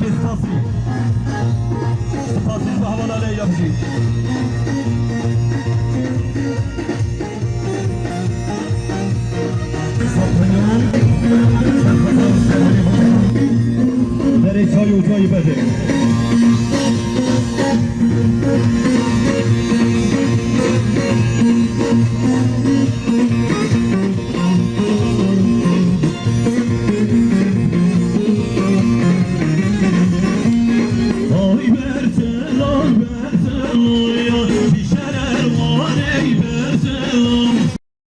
سپاسی سپاسی به حواله یابجی در چای و جایی بده Barcelona, Barcelona, bir şeyler var ey Barcelona.